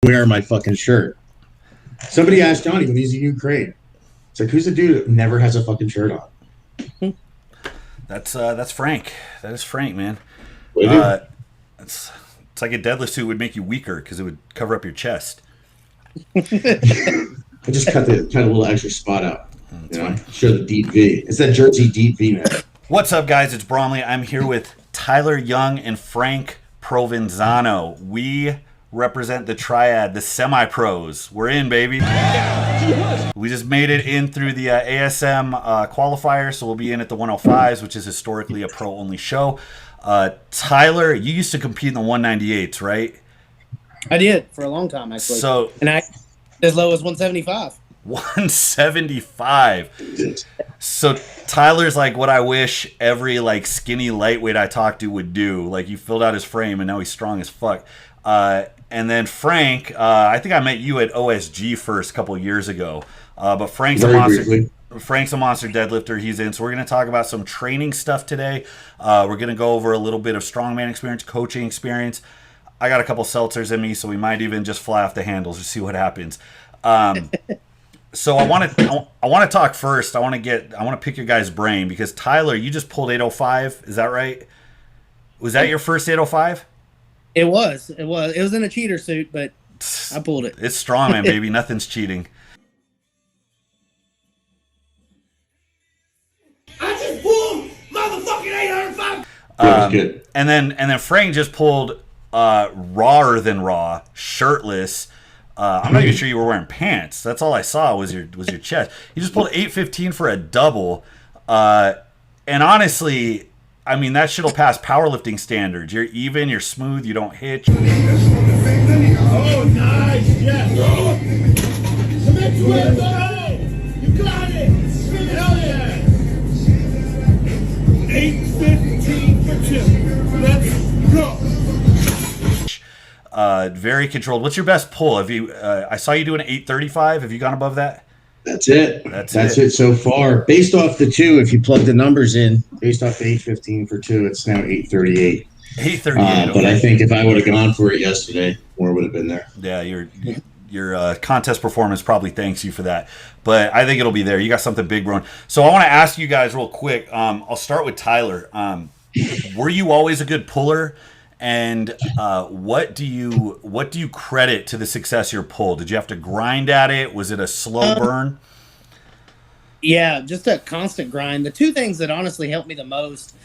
wear my fucking shirt. Somebody asked Johnny when he's in Ukraine. It's like, who's the dude that never has a fucking shirt on? That's Frank. That is Frank, man. Uh, It's like a deadlift suit would make you weaker because it would cover up your chest. I just cut a little extra spot out. You know, show the deep V. It's that Jersey deep V, man. What's up, guys? It's Bromley. I'm here with Tyler Young and Frank Provenzano. We represent the triad, the semi-pros. We're in, baby. We just made it in through the ASM qualifier, so we'll be in at the 105s, which is historically a pro-only show. Tyler, you used to compete in the 198s, right? I did for a long time, actually. So, and I as low as 175. 175. So Tyler's like what I wish every like skinny lightweight I talked to would do. Like, you filled out his frame and now he's strong as fuck. And then Frank, I think I met you at OSG first a couple of years ago. But Frank's a monster. Frank's a monster deadlifter. He's in. So we're going to talk about some training stuff today. We're going to go over a little bit of strongman experience, coaching experience. I got a couple seltzers in me, so we might even just fly off the handles to see what happens. So I want to talk first. I want to pick your guys' brain because Tyler, you just pulled 805. Is that right? Was that your first 805? It was. It was in a cheater suit, but I pulled it. It's Strongman, baby. Nothing's cheating. I just pulled motherfucking 805. Good. And then Frank just pulled rawer than raw, shirtless. I'm not even sure you were wearing pants. That's all I saw was your chest. You just pulled 815 for a double. And honestly, I mean, that shit'll pass powerlifting standards. You're even, you're smooth, you don't hitch. Oh, nice, yeah. Submit to it, go. You got it. Hell yeah. 815 for 2. Let's go. Very controlled. What's your best pull? Have you? I saw you doing an 835. Have you gone above that? That's it. That's it so far. Based off the 2, if you plug the numbers in, based off the 815 for 2, it's now 838. 838. But I think if I would have gone for it yesterday, more would have been there. Yeah, your contest performance probably thanks you for that. But I think it'll be there. You got something big, bro. So I want to ask you guys real quick. I'll start with Tyler. Were you always a good puller? And what do you credit to the success of your pull? Did you have to grind at it? Was it a slow burn? Yeah, just a constant grind. The two things that honestly helped me the most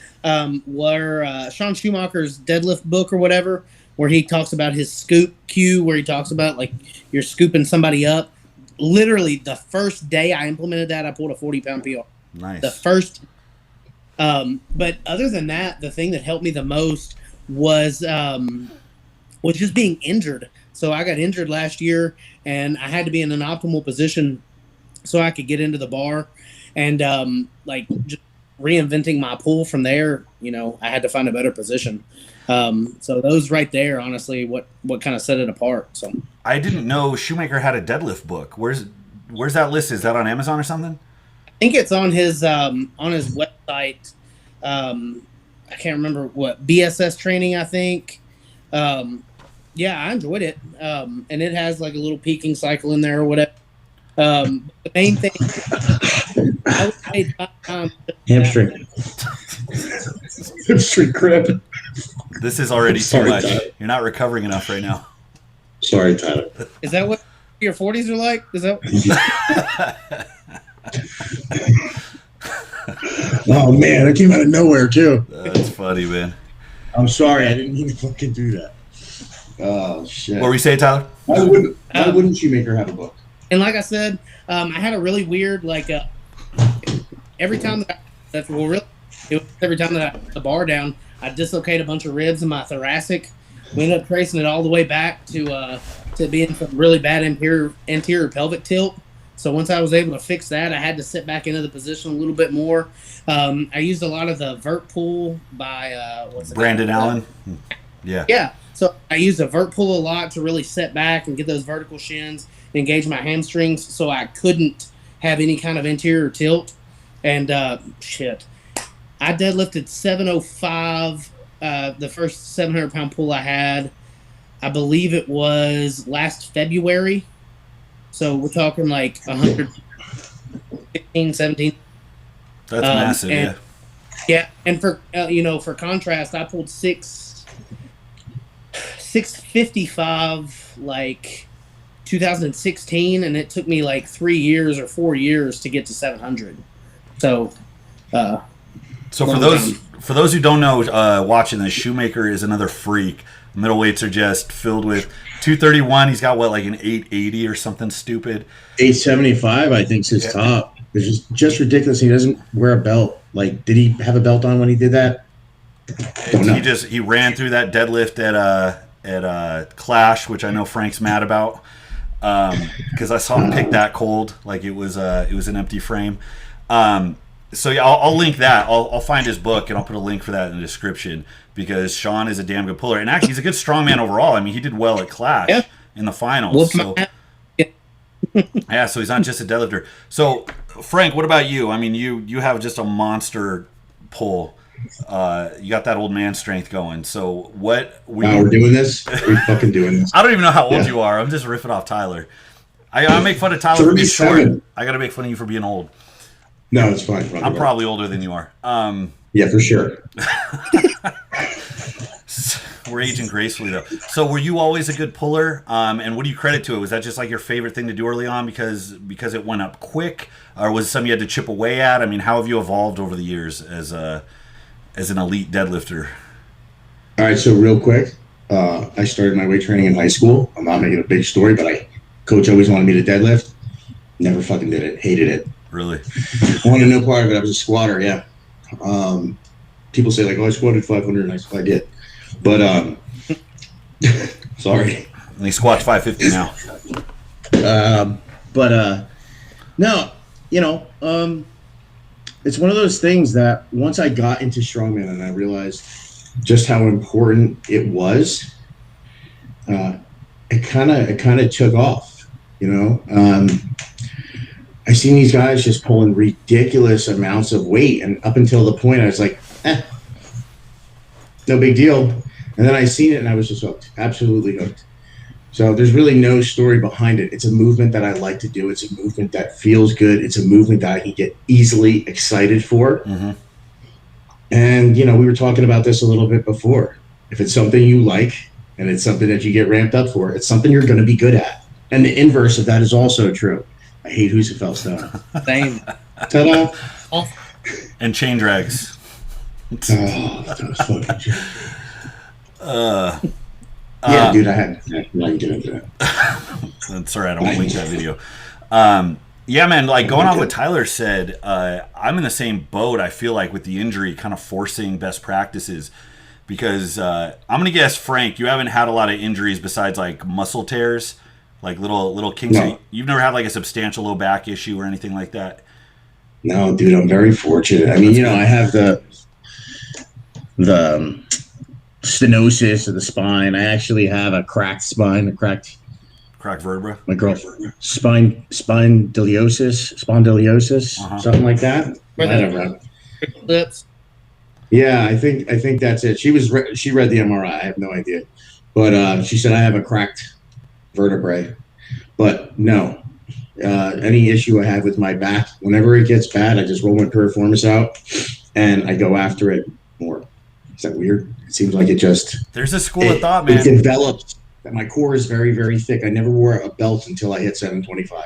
were Sean Schumacher's deadlift book or whatever, where he talks about his scoop cue, where he talks about like you're scooping somebody up. Literally, the first day I implemented that, I pulled a 40-pound PR. Nice. The first. But other than that, the thing that helped me the most was just being injured. So I got injured last year, and I had to be in an optimal position so I could get into the bar, and just reinventing my pull from there. You know, I had to find a better position. So those right there, honestly, what kind of set it apart. So I didn't know Schumacher had a deadlift book. Where's that list? Is that on Amazon or something? I think it's on his website. I can't remember what BSS training, I think. Yeah, I enjoyed it. And it has like a little peaking cycle in there or whatever. The main thing, I would say Hamstring. Hamstring cramp. This is already too much. Tyler. You're not recovering enough right now. Sorry, Tyler. Is that what your 40s are like? Is that? Oh man, that came out of nowhere too. That's funny, man. I'm sorry, I didn't mean to fucking do that. Oh shit. What were you saying, Tyler? Why wouldn't Shoemaker have a book? And like I said, I had a really weird every time that it was every time that I put the bar down, I dislocate a bunch of ribs in my thoracic. We ended up tracing it all the way back to being some really bad anterior pelvic tilt. So once I was able to fix that, I had to sit back into the position a little bit more. I used a lot of the vert pull by Brandon Allen. Yeah. Yeah. So I used a vert pull a lot to really set back and get those vertical shins, engage my hamstrings, so I couldn't have any kind of anterior tilt. And I deadlifted 705, the first 700-pound pull I had. I believe it was last February. So we're talking like 115, 17. That's massive, yeah. Yeah, and for for contrast, I pulled 655 like 2016, and it took me like 3 years or 4 years to get to 700. So, so for those who don't know, watching this, Schumacher is another freak. Middleweights are just filled with 231. He's got what, like an 880 or something stupid. 875, I think, is his top. It's just ridiculous. He doesn't wear a belt. Like, did he have a belt on when he did that? Don't know. He ran through that deadlift at Clash, which I know Frank's mad about, because I saw him pick that cold like it was an empty frame. So yeah, I'll link that. I'll find his book and I'll put a link for that in the description, because Sean is a damn good puller, and actually he's a good strongman overall. I mean, he did well at Clash in the finals. So yeah, so he's not just a deadlifter. So Frank, what about you? I mean, you have just a monster pull. You got that old man strength going. So what? We're doing this. We're fucking doing this. I don't even know how old you are. I'm just riffing off Tyler. I make fun of Tyler for being short. I got to make fun of you for being old. No, it's fine. I'm probably older than you are. Yeah, for sure. We're aging gracefully, though. So were you always a good puller? And what do you credit to it? Was that just like your favorite thing to do early on because it went up quick? Or was it something you had to chip away at? I mean, how have you evolved over the years as an elite deadlifter? All right, so real quick, I started my weight training in high school. I'm not making a big story, but coach always wanted me to deadlift. Never fucking did it. Hated it. Really? I wanted no part of it. I was a squatter, yeah. People say, like, oh, I squatted 500, and I did. But, sorry. And he squats 550 now. No, it's one of those things that once I got into Strongman and I realized just how important it was, it kind of took off, I seen these guys just pulling ridiculous amounts of weight, and up until the point I was like, no big deal. And then I seen it and I was just hooked, absolutely hooked. So there's really no story behind it. It's a movement that I like to do. It's a movement that feels good. It's a movement that I can get easily excited for. Mm-hmm. And, we were talking about this a little bit before. If it's something you like and it's something that you get ramped up for, it's something you're going to be good at. And the inverse of that is also true. I hate Husafell. Same. Ta-da. And chain drags. Oh, that was fucking yeah, dude, I had like doing that. That's all right. I won't link that video. Yeah, man. Like going off what Tyler said, I'm in the same boat. I feel like with the injury, kind of forcing best practices, because I'm gonna guess, Frank, you haven't had a lot of injuries besides like muscle tears, like little kinks. No. You've never had like a substantial low back issue or anything like that. No, dude, I'm very fortunate. I mean, I have the stenosis of the spine. I actually have a cracked spine, cracked vertebra. My girlfriend, spondylosis, something like that. I don't know. Yeah, I think that's it. She read the MRI. I have no idea, but she said I have a cracked vertebrae. But no, any issue I have with my back, whenever it gets bad, I just roll my piriformis out and I go after it more. Is that weird? It seems like there's a school of thought, man. It develops. My core is very, very thick. I never wore a belt until I hit 725.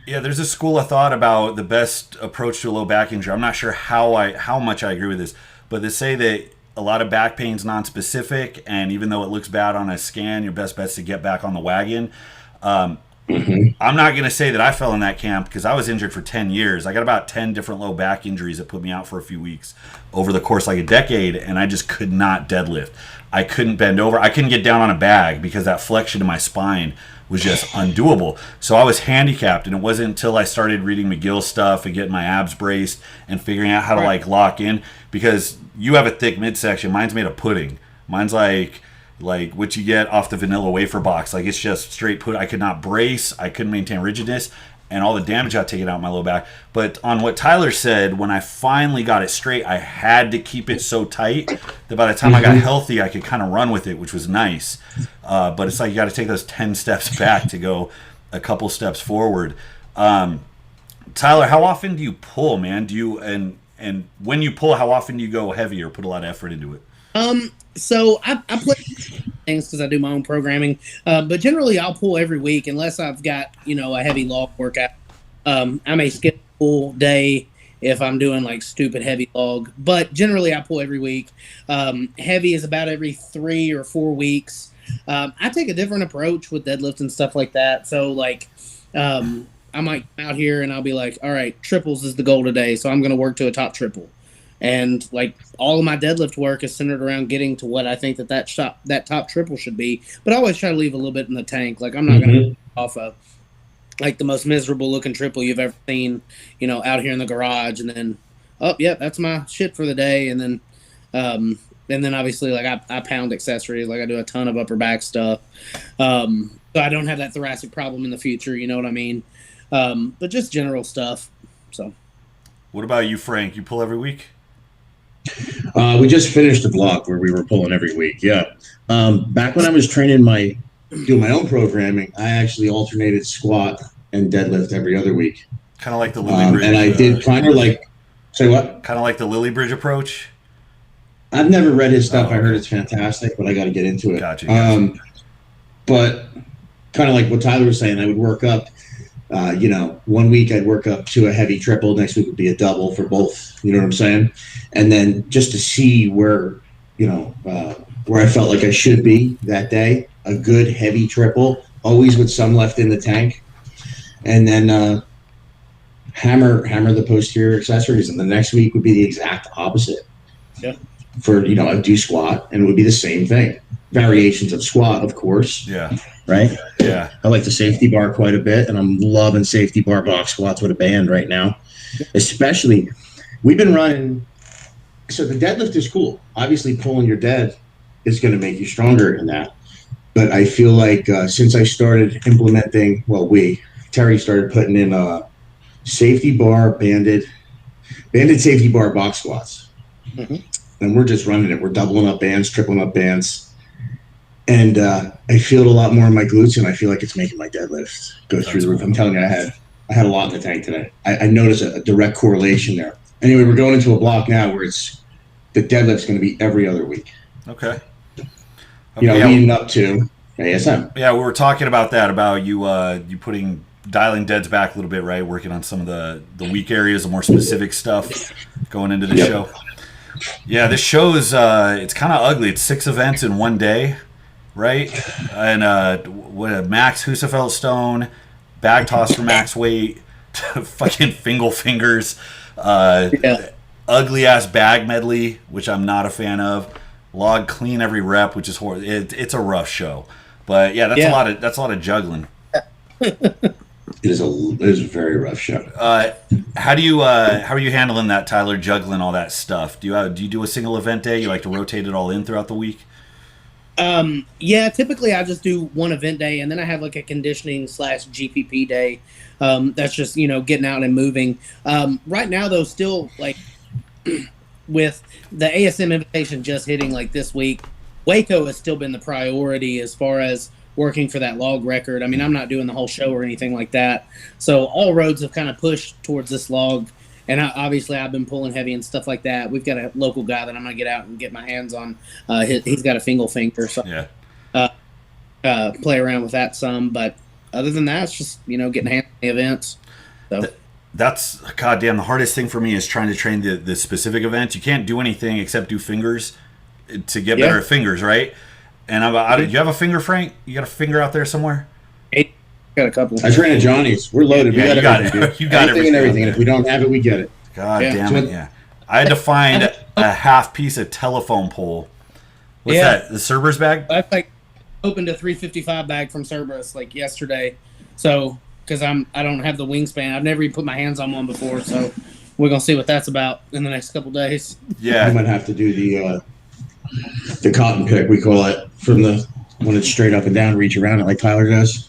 Yeah, there's a school of thought about the best approach to a low back injury. I'm not sure how much I agree with this, but they say that a lot of back pain's non-specific, and even though it looks bad on a scan, your best bet's to get back on the wagon. I'm not going to say that I fell in that camp, because I was injured for 10 years. I got about 10 different low back injuries that put me out for a few weeks over the course like a decade, and I just could not deadlift. I couldn't bend over. I couldn't get down on a bag because that flexion in my spine was just undoable. So I was handicapped, and it wasn't until I started reading McGill stuff and getting my abs braced and figuring out how to like lock in, because you have a thick midsection. Mine's made of pudding. Mine's like what you get off the vanilla wafer box. Like, it's just straight put. I could not brace. I couldn't maintain rigidness. and all the damage got taken out of my low back. But on what Tyler said, when I finally got it straight, I had to keep it so tight that by the time I got healthy, I could kind of run with it, which was nice. But it's like you got to take those 10 steps back to go a couple steps forward. Tyler, how often do you pull, man? Do you and when you pull, how often do you go heavy or put a lot of effort into it? So I play things because I do my own programming, but generally I'll pull every week unless I've got a heavy log workout. I may skip a full day if I'm doing like stupid heavy log, but generally I pull every week. Heavy is about every 3 or 4 weeks. I take a different approach with deadlift and stuff like that. So like I might come out here and I'll be like, all right, triples is the goal today, so I'm going to work to a top triple. And like all of my deadlift work is centered around getting to what I think that top triple should be. But I always try to leave a little bit in the tank. Like I'm not going to off of like the most miserable looking triple you've ever seen, out here in the garage, and then that's my shit for the day. And then obviously like I pound accessories, like I do a ton of upper back stuff. So I don't have that thoracic problem in the future. You know what I mean? But just general stuff. So. What about you, Frank? You pull every week? We just finished a block where we were pulling every week. Yeah. Back when I was doing my own programming, I actually alternated squat and deadlift every other week. Kind of like the Lily Bridge. And I did kind of like, say what? Kind of like the Lily Bridge approach. I've never read his stuff. I heard it's fantastic, but I got to get into it. Gotcha. But kind of like what Tyler was saying, I would work up. 1 week I'd work up to a heavy triple. Next week would be a double for both. You know what I'm saying? And then just to see where I felt like I should be that day, a good heavy triple, always with some left in the tank, and then hammer the posterior accessories. And the next week would be the exact opposite. Yeah. For I'd do squat, and it would be the same thing. Variations of squat, of course. Yeah. Right? Yeah. I like the safety bar quite a bit, and I'm loving safety bar box squats with a band right now. Especially, we've been running, so the deadlift is cool. Obviously, pulling your dead is going to make you stronger in that. But I feel like since I started implementing, Terry started putting in safety bar, banded safety bar box squats. Mm-hmm. And we're just running it. We're doubling up bands, tripling up bands. And I feel it a lot more in my glutes, and I feel like it's making my deadlifts go through the roof. I'm telling you, I had a lot in the tank today. I noticed a direct correlation there. Anyway, we're going into a block now where the deadlift's going to be every other week. Okay. Leading up to ASM. Yeah, we were talking about that, about you dialing deads back a little bit, right? Working on some of the weak areas, the more specific stuff going into the show. Yeah, this show is it's kind of ugly. It's 6 events in one day, right? And Max Husafeld Stone, bag toss for max weight, fucking fingers, ugly ass bag medley, which I'm not a fan of. Log clean every rep, which is horrible. It's a rough show, but that's a lot of juggling. It is a very rough show. How are you handling that, Tyler? Juggling all that stuff? Do you do a single event day? You like to rotate it all in throughout the week? Typically I just do one event day, and then I have like a conditioning / GPP day. That's just getting out and moving. Right now though, still like with the ASM invitation just hitting like this week, Waco has still been the priority as far as working for that log record. I mean, I'm not doing the whole show or anything like that. So all roads have kind of pushed towards this log. And obviously I've been pulling heavy and stuff like that. We've got a local guy that I'm going to get out and get my hands on. He's got a fingal finger. So play around with that some. But other than that, it's just, getting hands on the events. So. That's, goddamn, the hardest thing for me is trying to train the specific events. You can't do anything except do fingers to get better at fingers, right? And do you have a finger, Frank? You got a finger out there somewhere? Got a couple. I train at Johnny's. We're loaded. Yeah, we got everything, dude. You got everything and everything. And if we don't have it, we get it. God damn it, yeah. I had to find a half piece of telephone pole. What's that? The Cerberus bag? I opened a 355 bag from Cerberus like yesterday. So, because I don't have the wingspan. I've never even put my hands on one before. So, we're going to see what that's about in the next couple days. Yeah. I might have to do the cotton pick, we call it, from when it's straight up and down, reach around it like Tyler does.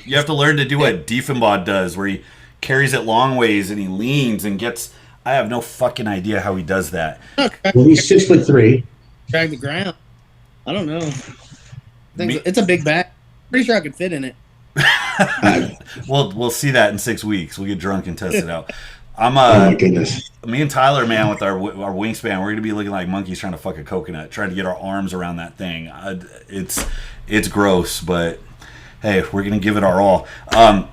You have to learn to do what Diefenbaugh does, where he carries it long ways and he leans and gets. I have no fucking idea how he does that. Well, he's 6'3". Drag the ground. I don't know. It's a big bag. Pretty sure I could fit in it. We'll see that in 6 weeks. We'll get drunk and test it out. Oh my goodness. Me and Tyler, man, with our wingspan, we're gonna be looking like monkeys trying to fuck a coconut, trying to get our arms around that thing. It's gross, but hey, we're gonna give it our all. Yeah.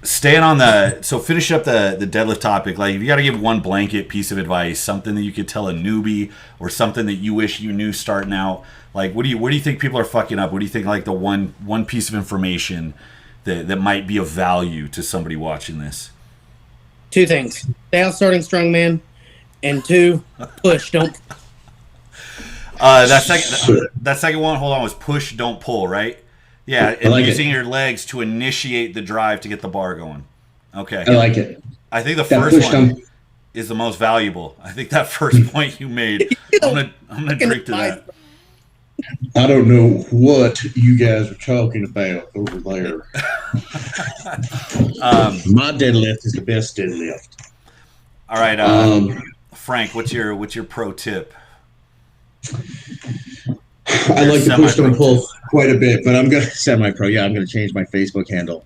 Staying on finish up the deadlift topic. Like, if you got to give one blanket piece of advice, something that you could tell a newbie, or something that you wish you knew starting out, like, where do you think people are fucking up? What do you think, like, the one piece of information that might be of value to somebody watching this? 2 things: stay out starting strongman, and 2, push, don't. That second one, hold on, was push, don't pull, right? Yeah, and like using your legs to initiate the drive to get the bar going. Okay. I like it. I think the first one is the most valuable. I think that first point you made, I'm gonna drink to that. I don't know what you guys are talking about over there. My deadlift is the best deadlift. All right, Frank, what's your pro tip? I like to push don't pull quite a bit, but I'm going to semi-pro. Yeah, I'm going to change my Facebook handle.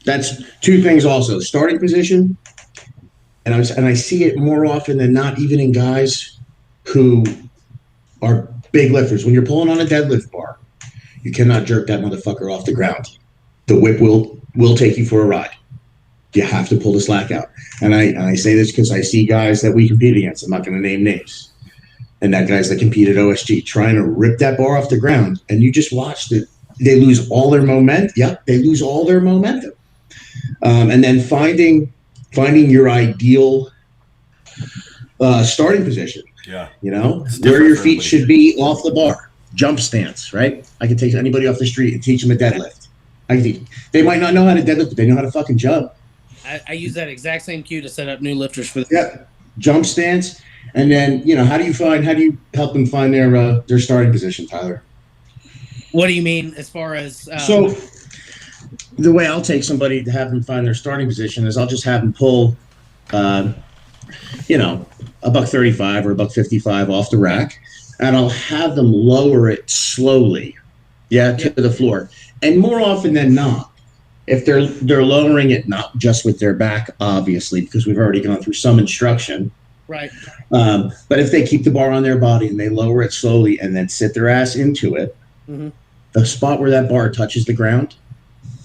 That's 2 things also. Starting position, and I see it more often than not, even in guys who are big lifters. When you're pulling on a deadlift bar, you cannot jerk that motherfucker off the ground. The whip will take you for a ride. You have to pull the slack out. And I say this because I see guys that we compete against. I'm not going to name names. And that guys that compete at OSG trying to rip that bar off the ground, and you just watched it. They lose all their momentum. Yep, they lose all their momentum. And then finding your ideal starting position. Yeah, where your feet should be off the bar. Jump stance, right? I can take anybody off the street and teach them a deadlift. They might not know how to deadlift, but they know how to fucking jump. I use that exact same cue to set up new lifters for. Yeah, jump stance. And then, how do you help them find their starting position, Tyler? What do you mean as far as... So the way I'll take somebody to have them find their starting position is I'll just have them pull, a $135 or a $155 off the rack, and I'll have them lower it slowly, to the floor. And more often than not, if they're lowering it, not just with their back, obviously, because we've already gone through some instruction. Right. But if they keep the bar on their body and they lower it slowly and then sit their ass into it, the spot where that bar touches the ground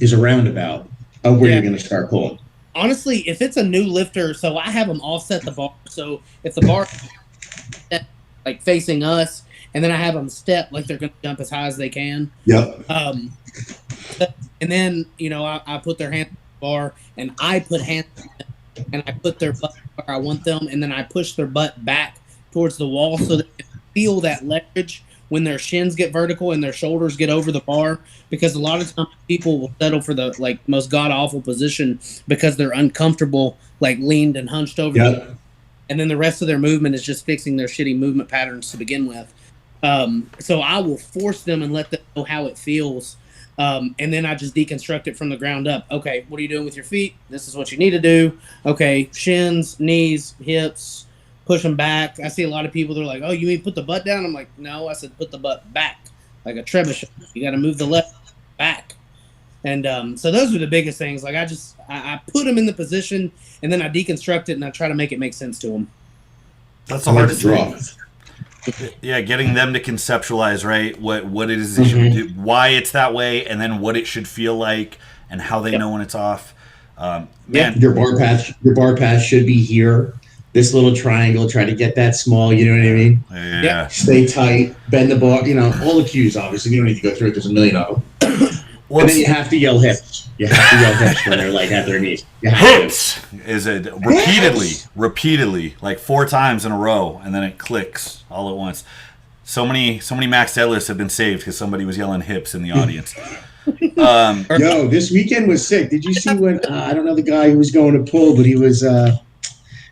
is a roundabout of where you're going to start pulling. Honestly, if it's a new lifter, so I have them offset the bar. So if the bar like facing us, and then I have them step like they're going to jump as high as they can. Yep. And then, I put their hand on the bar, and I put hands on them, and I put their butt where I want them, and then I push their butt back towards the wall so that they feel that leverage when their shins get vertical and their shoulders get over the bar, because a lot of times people will settle for the most god-awful position because they're uncomfortable, leaned and hunched over. Yep. And then the rest of their movement is just fixing their shitty movement patterns to begin with. So I will force them and let them know how it feels. And then I just deconstruct it from the ground up. Okay, what are you doing with your feet? This is what you need to do. Okay, shins, knees, hips, push them back. I see a lot of people, they're like, oh, you mean put the butt down? I'm like, no, I said put the butt back, like a trebuchet. You got to move the left back. And so those are the biggest things. I put them in the position, and then I deconstruct it, and I try to make it make sense to them. That's the hardest thing. Yeah, getting them to conceptualize, right, what it is they should do, why it's that way, and then what it should feel like, and how they know when it's off. Man, your bar path should be here. This little triangle, try to get that small. You know what I mean? Yeah. Stay tight, bend the bar. All the cues. Obviously, you don't need to go through it. There's a million of them. And then you have to yell hips. You have to yell hips when they're at their knees. Hips is it repeatedly, like 4 times in a row, and then it clicks all at once. So many max deadlifts have been saved because somebody was yelling hips in the audience. Yo, this weekend was sick. Did you see when I don't know the guy who was going to pull, but he was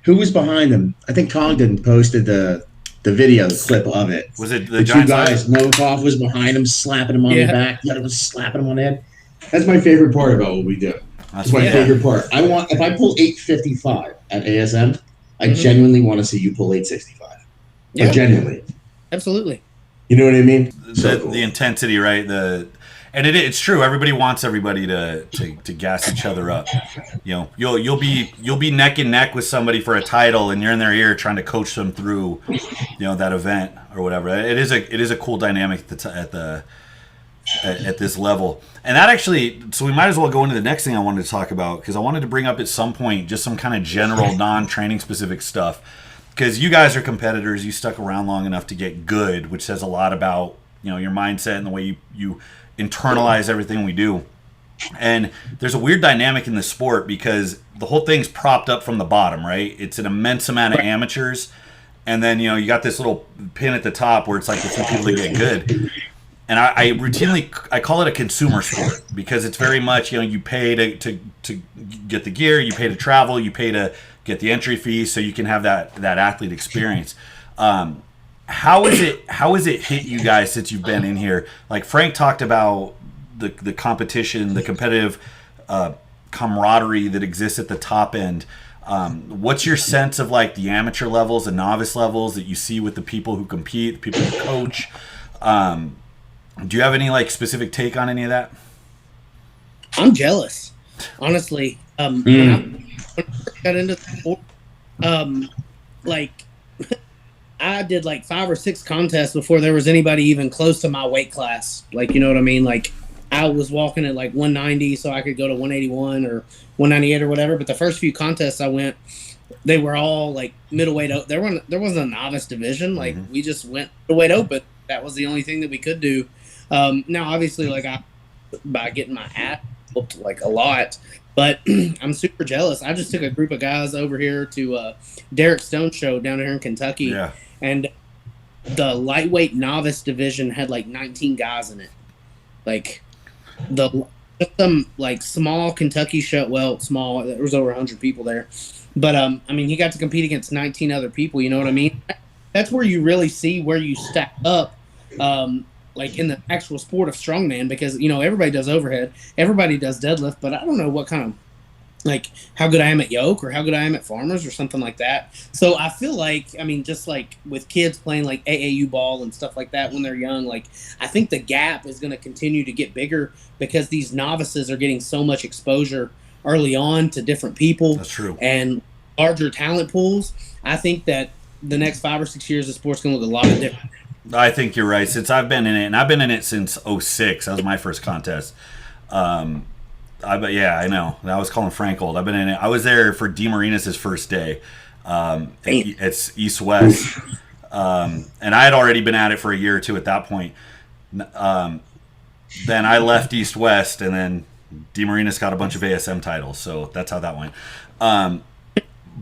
who was behind him? I think Congdon posted the video, the clip of it. Was it the two guys? Novakov was behind him, slapping him on the back. The other was slapping him on the head. That's my favorite part about what we do. That's my Yeah. favorite part. If I pull 855 at ASM, I Mhm. genuinely want to see you pull 865. Yeah. Like, genuinely. Absolutely. You know what I mean? So The, cool. the intensity, right? It's true. Everybody wants everybody to gas each other up. You know, you'll be neck and neck with somebody for a title, and you're in their ear trying to coach them through, that event or whatever. It is a cool dynamic at this level. And that actually, so we might as well go into the next thing I wanted to talk about, because I wanted to bring up at some point just some kind of general non-training specific stuff, because you guys are competitors. You stuck around long enough to get good, which says a lot about your mindset and the way you internalize everything we do. And there's a weird dynamic in the sport because the whole thing's propped up from the bottom, right? It's an immense amount of amateurs, and then you got this little pin at the top where it's like the few people that get good. And I routinely call it a consumer sport because it's very much you pay to get the gear, you pay to travel, you pay to get the entry fee so you can have that athlete experience. How is it hit you guys since you've been in here? Like Frank talked about the competition, the competitive camaraderie that exists at the top end. What's your sense of like the amateur levels and novice levels that you see with the people who compete, the people who coach? Do you have any like specific take on any of that? I'm jealous, honestly. When I got into the sport, like I did like 5 or 6 contests before there was anybody even close to my weight class. Like, you know what I mean? Like I was walking at like 190 so I could go to 181 or 198 or whatever. But the first few contests I went, they were all like middleweight. There wasn't a novice division. Like we just went middleweight open. That was the only thing that we could do. Now, obviously, like by getting my ass whooped like a lot, but I'm super jealous. I just took a group of guys over here to Derek Stone's show down here in Kentucky, and the lightweight novice division had like 19 guys in it. Like some like small Kentucky show. Well, small. There was over 100 people there, but I mean, he got to compete against 19 other people. You know what I mean? That's where you really see where you stack up. Like in the actual sport of strongman, because everybody does overhead, everybody does deadlift, but I don't know what kind of like how good I am at yoke or how good I am at farmers or something like that. So I feel like, I mean, just like with kids playing like AAU ball and stuff like that when they're young, like I think the gap is going to continue to get bigger because these novices are getting so much exposure early on to different people. That's true. And larger talent pools. I think that the next 5 or 6 years the sport's going to look a lot of different. I think you're right. Since I've been in it, and I've been in it since 2006. That was my first contest. I know. I was calling Frank old. I've been in it. I was there for DeMarinis' first day. It's East-West. And I had already been at it for a year or two at that point. Then I left East-West, and then DeMarinis got a bunch of ASM titles. So that's how that went.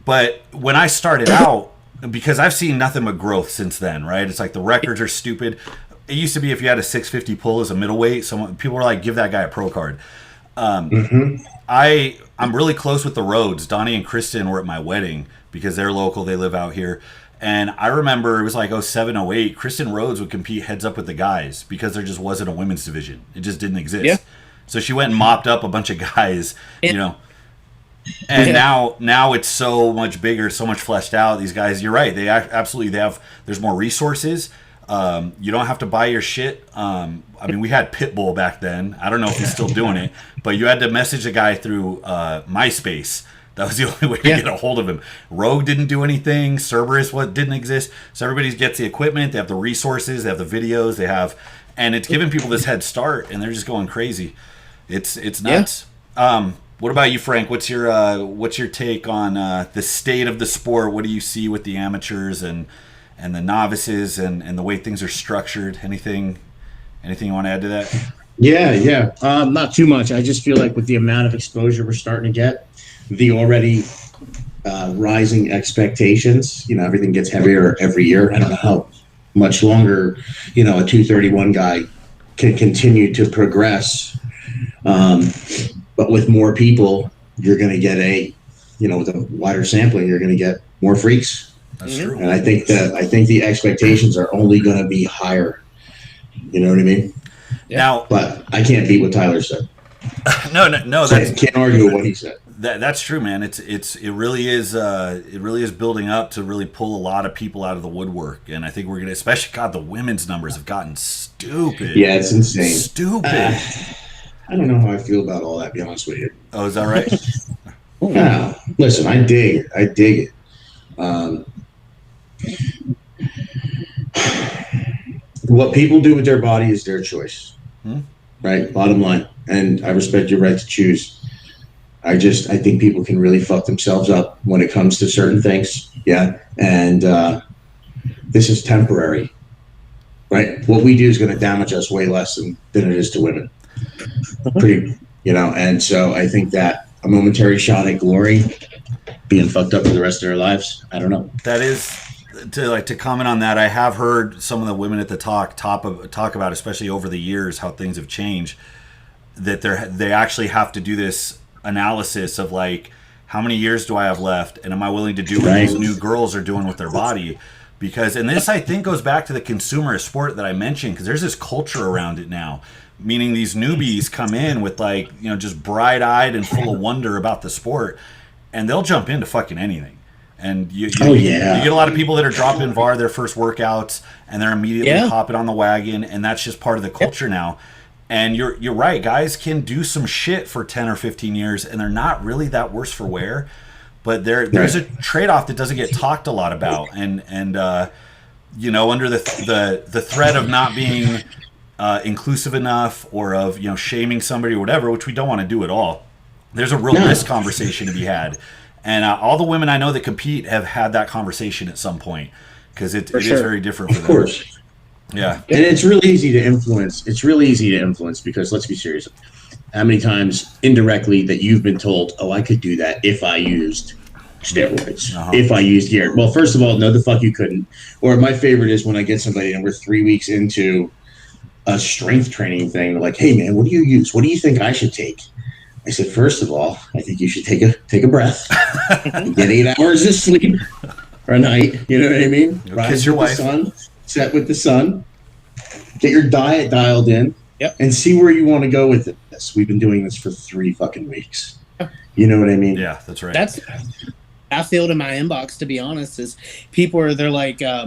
But when I started out, because I've seen nothing but growth since then, right? It's like the records are stupid. It used to be if you had a 650 pull as a middleweight, people were like, give that guy a pro card. I'm really close with the Rhodes. Donnie and Kristen were at my wedding because they're local. They live out here. And I remember it was like 07, 08. Kristen Rhodes would compete heads up with the guys because there just wasn't a women's division. It just didn't exist. Yeah. So she went and mopped up a bunch of guys, And now it's so much bigger, so much fleshed out. These guys, you're right. There's more resources. You don't have to buy your shit. I mean, we had Pitbull back then. I don't know if he's still doing it, but you had to message a guy through MySpace. That was the only way to get a hold of him. Rogue didn't do anything. Cerberus didn't exist. So everybody gets the equipment. They have the resources. They have the videos. And it's giving people this head start, and they're just going crazy. It's nuts. Yeah. What about you, Frank? What's your take on the state of the sport? What do you see with the amateurs and the novices and the way things are structured? Anything you want to add to that? Yeah. Not too much. I just feel like with the amount of exposure we're starting to get, the already rising expectations, everything gets heavier every year. I don't know how much longer, a 231 guy can continue to progress. But with more people, you're going to get with a wider sampling, you're going to get more freaks. That's true. And I think the expectations are only going to be higher. You know what I mean? Now, but I can't beat what Tyler said. No. Can't argue with what he said. That's true, man. It really is building up to really pull a lot of people out of the woodwork, and I think we're gonna, especially God, the women's numbers have gotten stupid. Yeah, it's insane. Stupid. I don't know how I feel about all that. To be honest with you. Oh, is that right? No, listen, I dig it. What people do with their body is their choice, right? Bottom line, and I respect your right to choose. I think people can really fuck themselves up when it comes to certain things. Yeah. And this is temporary, right? What we do is going to damage us way less than it is to women. Pretty, and so I think that a momentary shot at glory being fucked up for the rest of their lives. I don't know. That is to comment on that. I have heard some of the women at the talk about, especially over the years, how things have changed, that they actually have to do this analysis of like, how many years do I have left, and am I willing to do what these new girls are doing with their body? Because, and this I think goes back to the consumerist sport that I mentioned, because there's this culture around it now, meaning these newbies come in with like, just bright-eyed and full of wonder about the sport, and they'll jump into fucking anything. And you get a lot of people that are dropping VAR their first workouts, and they're immediately hopping on the wagon, and that's just part of the culture now. And you're right, guys can do some shit for 10 or 15 years, and they're not really that worse for wear. But there's a trade-off that doesn't get talked a lot about, and under the threat of not being inclusive enough, or of shaming somebody or whatever, which we don't want to do at all. There's a real risk conversation to be had, and all the women I know that compete have had that conversation at some point, because it is very different for them. Of course. Yeah. And it's really easy to influence. Because let's be serious. How many times indirectly that you've been told, oh, I could do that if I used steroids, if I used gear? Well, first of all, no, the fuck you couldn't. Or my favorite is when I get somebody and we're 3 weeks into a strength training thing. They're like, hey, man, what do you use? What do you think I should take? I said, first of all, I think you should take a breath, get 8 hours of sleep a night. You know what I mean? Rise with the sun. Set with the sun, get your diet dialed in, and see where you want to go with this. We've been doing this for 3 fucking weeks. You know what I mean? Yeah, that's right. That's I feel in my inbox, to be honest, is people they're like, I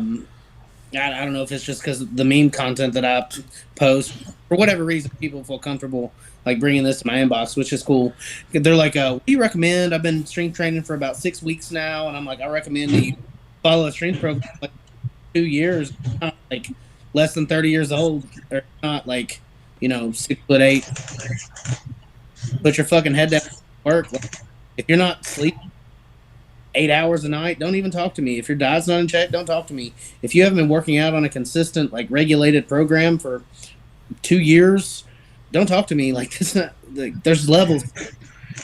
don't know if it's just because of the meme content that I post, for whatever reason, people feel comfortable like bringing this to my inbox, which is cool. They're like, what do you recommend? I've been strength training for about 6 weeks now, and I'm like, I recommend that you follow a strength program. 2 years, not like less than 30 years old, or not like 6'8". Put your fucking head down and work. If you're not sleeping 8 hours a night, don't even talk to me. If your diet's not in check, don't talk to me. If you haven't been working out on a consistent, like regulated program for 2 years, don't talk to me. Like, it's not like, there's levels.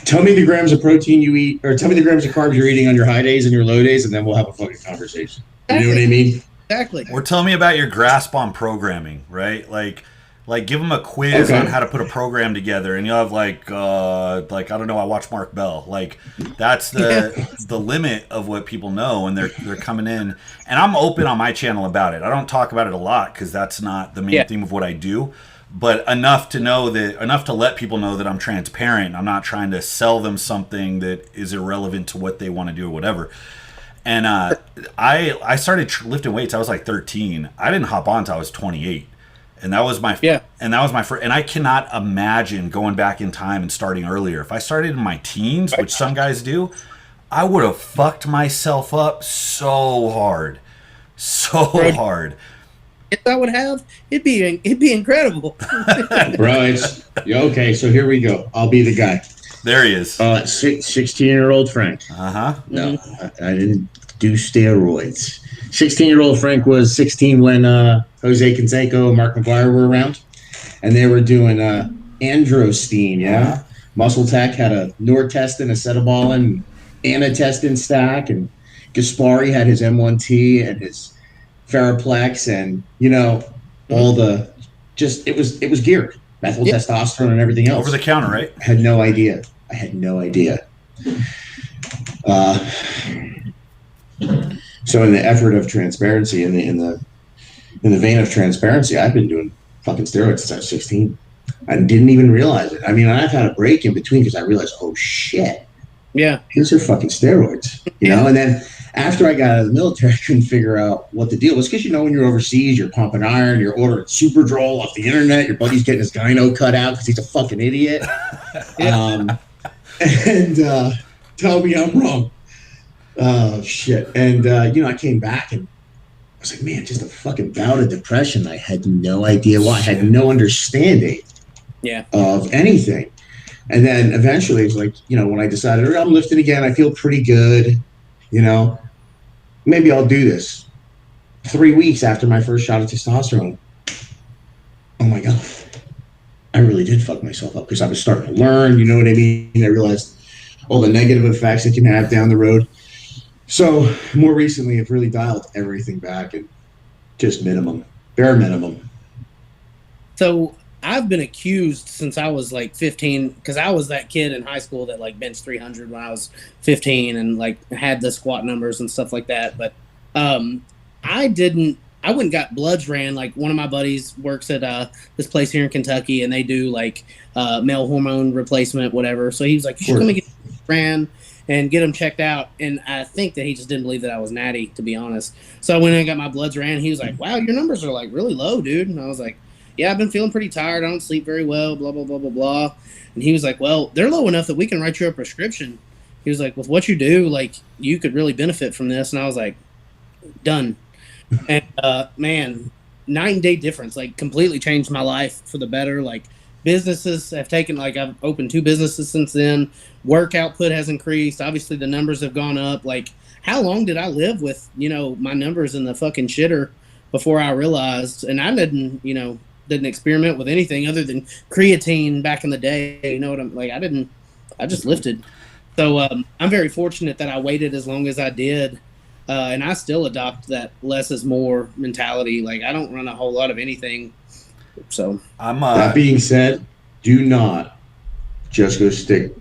Tell me the grams of protein you eat, or tell me the grams of carbs you're eating on your high days and your low days, and then we'll have a fucking conversation. You know what I mean? Exactly. Or tell me about your grasp on programming, right? Like give them a quiz on how to put a program together, and you'll have like I don't know, I watch Mark Bell. Like, that's the limit of what people know, and they're coming in. And I'm open on my channel about it. I don't talk about it a lot because that's not the main theme of what I do, but enough to let people know that I'm transparent. I'm not trying to sell them something that is irrelevant to what they want to do or whatever. And I started lifting weights. I was like 13. I didn't hop on until I was 28, and that was my first. And I cannot imagine going back in time and starting earlier. If I started in my teens, which some guys do, I would have fucked myself up so hard. If I would have, it'd be incredible. Bro, okay. So here we go. I'll be the guy. There he is. 16-year-old Frank. No, I didn't do steroids. 16-year-old Frank was 16 when Jose Canseco and Mark McGuire were around, and they were doing androstenedione. Muscle Tech had a Nortestin, acetabalin, anatestin stack, and Gaspari had his M1T and his Ferroplex, and all the it was geared. Methyl testosterone and everything else. Over the counter, right? I had no idea. So in the effort of transparency, in the vein of transparency, I've been doing fucking steroids since I was 16. I didn't even realize it. I mean, I've had a break in between because I realized, oh shit, Yeah. these are fucking steroids, you know? And then after I got out of the military, I couldn't figure out what the deal was because, you know, when you're overseas, you're pumping iron, you're ordering super droll off the internet, your buddy's getting his gyno cut out because he's a fucking idiot. And tell me I'm wrong. Oh, shit. And, you know, I came back and I was like, man, just a fucking bout of depression. I had no idea why. I had no understanding of anything. And then eventually it's like, you know, when I decided I'm lifting again, I feel pretty good, you know, maybe I'll do this. 3 weeks after my first shot of testosterone, oh my God, I really did fuck myself up because I was starting to learn, you know what I mean? I realized all the negative effects it can have down the road. So more recently, I've really dialed everything back and just bare minimum. So I've been accused since I was like 15, because I was that kid in high school that like benched 300 when I was 15 and like had the squat numbers and stuff like that. But I went and got bloods ran. Like one of my buddies works at this place here in Kentucky, and they do like male hormone replacement, whatever. So he was like, you should come and get ran and get them checked out. And I think that he just didn't believe that I was natty, to be honest. So I went and got my bloods ran. He was like, wow, your numbers are like really low, dude. And I was like, yeah, I've been feeling pretty tired. I don't sleep very well, blah, blah, blah, blah, blah. And he was like, well, they're low enough that we can write you a prescription. He was like, with what you do, like, you could really benefit from this. And I was like, done. And, man, night and day difference, like, completely changed my life for the better. Like, businesses have taken, like, I've opened 2 businesses since then. Work output has increased. Obviously, the numbers have gone up. Like, how long did I live with, you know, my numbers in the fucking shitter before I realized? And I didn't experiment with anything other than creatine back in the day. You know what I'm like? I just lifted. So I'm very fortunate that I waited as long as I did. And I still adopt that less is more mentality. Like, I don't run a whole lot of anything. So that being said, do not just go stick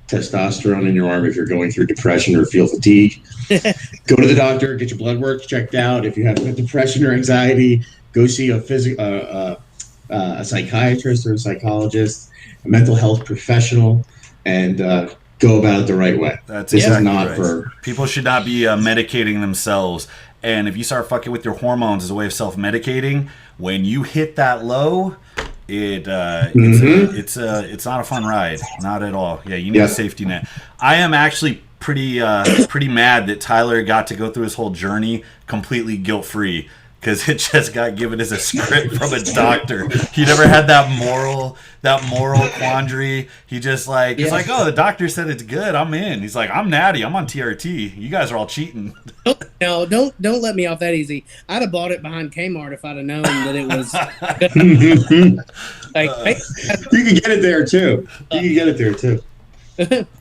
testosterone in your arm if you're going through depression or feel fatigue. Go to the doctor, get your blood work checked out. If you have depression or anxiety, go see a psychiatrist or a psychologist, a mental health professional, and go about it the right way. This is not for people. Should not be medicating themselves. And if you start fucking with your hormones as a way of self-medicating, when you hit that low, it's not a fun ride, not at all. Yeah, you need a safety net. I am actually pretty mad that Tyler got to go through his whole journey completely guilt-free, because it just got given as a script from a doctor. He never had that moral quandary. He just like, it's like, oh, the doctor said it's good, I'm in. He's like, I'm natty, I'm on TRT. You guys are all cheating. No, don't let me off that easy. I'd have bought it behind Kmart if I'd have known that it was. Like, you can get it there too.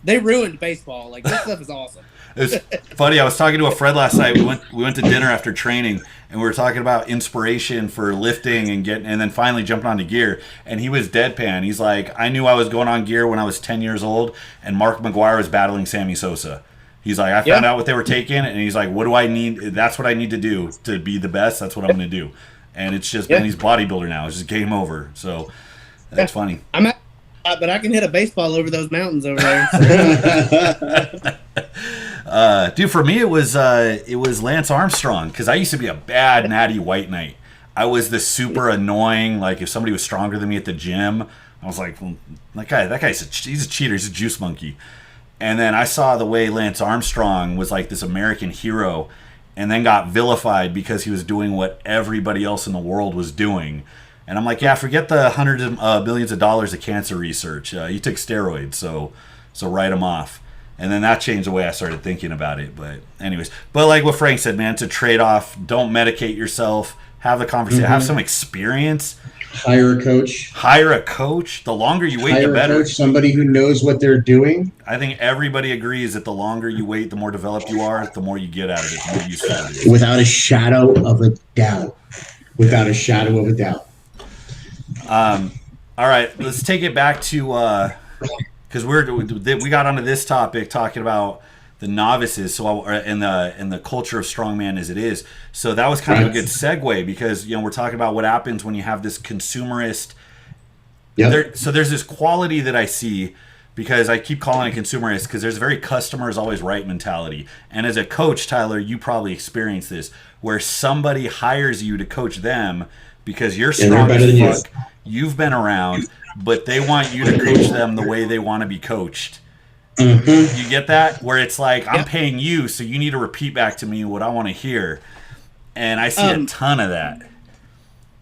They ruined baseball. Like, this stuff is awesome. It's funny. I was talking to a friend last night. We went to dinner after training, and we were talking about inspiration for lifting and then finally jumping onto gear. And he was deadpan. He's like, I knew I was going on gear when I was 10 years old, and Mark McGuire was battling Sammy Sosa. He's like, I found out what they were taking, and he's like, what do I need? That's what I need to do to be the best. That's what I'm going to do. And it's just been, he's bodybuilder now. It's just game over. So that's funny. But I can hit a baseball over those mountains over there. Dude, for me it was Lance Armstrong, because I used to be a bad natty white knight. I was the super annoying, like if somebody was stronger than me at the gym, I was like, well, he's a cheater, he's a juice monkey. And then I saw the way Lance Armstrong was like this American hero, and then got vilified because he was doing what everybody else in the world was doing. And I'm like, yeah, forget the hundreds of millions of dollars of cancer research. You took steroids, so write him off. And then that changed the way I started thinking about it. But anyways, like what Frank said, man, it's a trade-off. Don't medicate yourself. Have the conversation. Have some experience. Hire a coach. The longer you wait, the better. Hire a coach, somebody who knows what they're doing. I think everybody agrees that the longer you wait, the more developed you are, the more you get out of it, the more useful it is. Without a shadow of a doubt. All right, let's take it back to because we got onto this topic talking about the novices, so in the culture of strongman as it is. So that was kind of a good segue, because we're talking about what happens when you have this consumerist Yep. So there's this quality that I see because I keep calling it consumerist because there's a very customer is always right mentality. And as a coach, Tyler, you probably experience this where somebody hires you to coach them because you're strong as fuck. You've been around, but they want you to coach them the way they want to be coached. Mm-hmm. You get that? Where it's like, I'm Yep. paying you, so you need to repeat back to me what I want to hear. And I see a ton of that.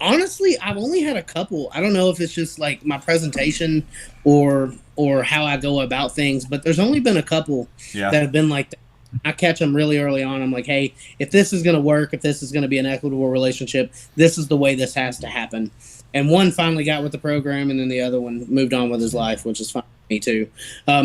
Honestly, I've only had a couple. I don't know if it's just like my presentation or how I go about things, but there's only been a couple Yeah. that have been like that. I catch them really early on. I'm like, hey, if this is going to work, if this is going to be an equitable relationship, this is the way this has to happen. And one finally got with the program, and then the other one moved on with his life, which is fine for me too.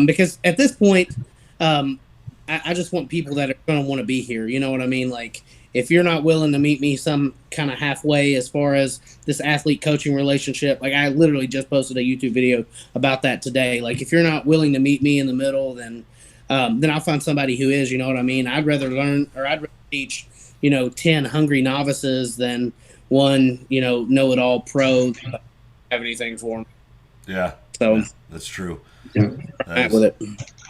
Because at this point, I just want people that are going to want to be here. You know what I mean? Like, if you're not willing to meet me some kind of halfway as far as this athlete coaching relationship, like I literally just posted a YouTube video about that today. Like, if you're not willing to meet me in the middle, then I'll find somebody who is. You know what I mean? I'd rather learn, or I'd rather teach, 10 hungry novices than one, know-it-all pro that doesn't have anything for them. Yeah. So that's true. Yeah. with it.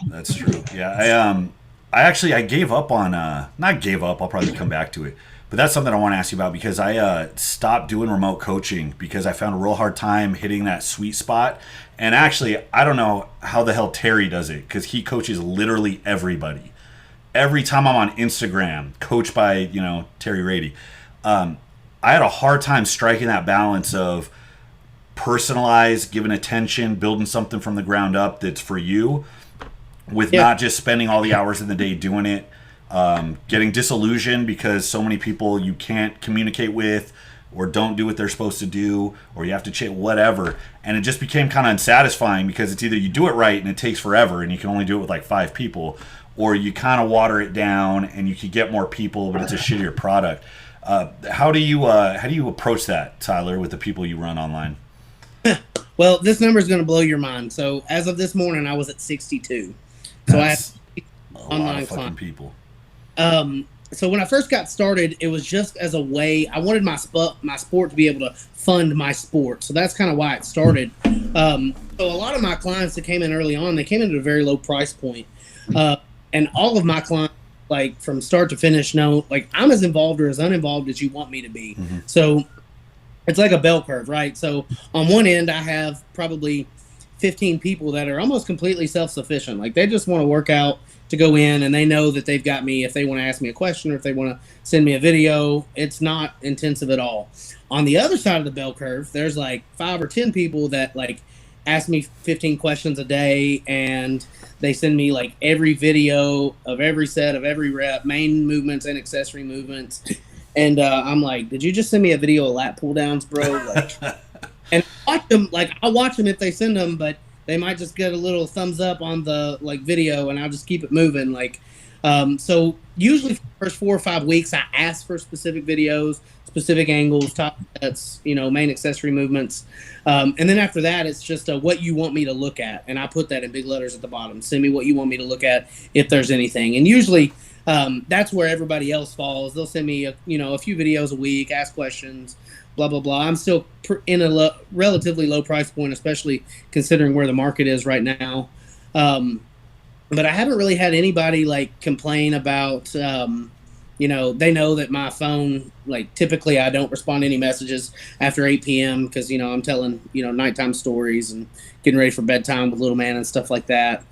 That's true. Yeah. I gave up on not gave up, I'll probably come back to it. But that's something I want to ask you about because I stopped doing remote coaching because I found a real hard time hitting that sweet spot. And actually, I don't know how the hell Terry does it because he coaches literally everybody. Every time I'm on Instagram, coached by, Terry Rady, I had a hard time striking that balance of personalized, giving attention, building something from the ground up that's for you with not just spending all the hours in the day doing it. Getting disillusioned because so many people you can't communicate with or don't do what they're supposed to do or you have to check whatever, and it just became kind of unsatisfying because it's either you do it right and it takes forever and you can only do it with like 5 people, or you kind of water it down and you can get more people but it's a shittier product. How do you approach that, Tyler, with the people you run online? Well, this number is going to blow your mind. So as of this morning, I was at 62. So That's I have a lot of fucking people. So when I first got started, it was just as a way I wanted my sport to be able to fund my sport. So that's kind of why it started. So a lot of my clients that came in early on, they came in at a very low price point. And all of my clients, like from start to finish, know like I'm as involved or as uninvolved as you want me to be. Mm-hmm. So it's like a bell curve, right? So on one end, I have probably 15 people that are almost completely self-sufficient. Like they just want to work out to go in and they know that they've got me if they want to ask me a question or if they want to send me a video. It's not intensive at all. On the other side of the bell curve, there's like 5 or 10 people that like ask me 15 questions a day and they send me like every video of every set of every rep, main movements and accessory movements. And I'm like, did you just send me a video of lat pull downs, bro? Like, and I watch them if they send them, but they might just get a little thumbs up on the like video and I'll just keep it moving. Like, so usually for the first 4 or 5 weeks, I ask for specific videos, specific angles, top sets, main accessory movements. And then after that, it's just what you want me to look at. And I put that in big letters at the bottom. Send me what you want me to look at if there's anything. And usually that's where everybody else falls. They'll send me, a few videos a week, ask questions, blah, blah, blah. I'm still in a relatively low price point, especially considering where the market is right now. But I haven't really had anybody like complain about, they know that my phone, like typically I don't respond to any messages after 8 p.m. because, I'm telling, nighttime stories and getting ready for bedtime with little man and stuff like that.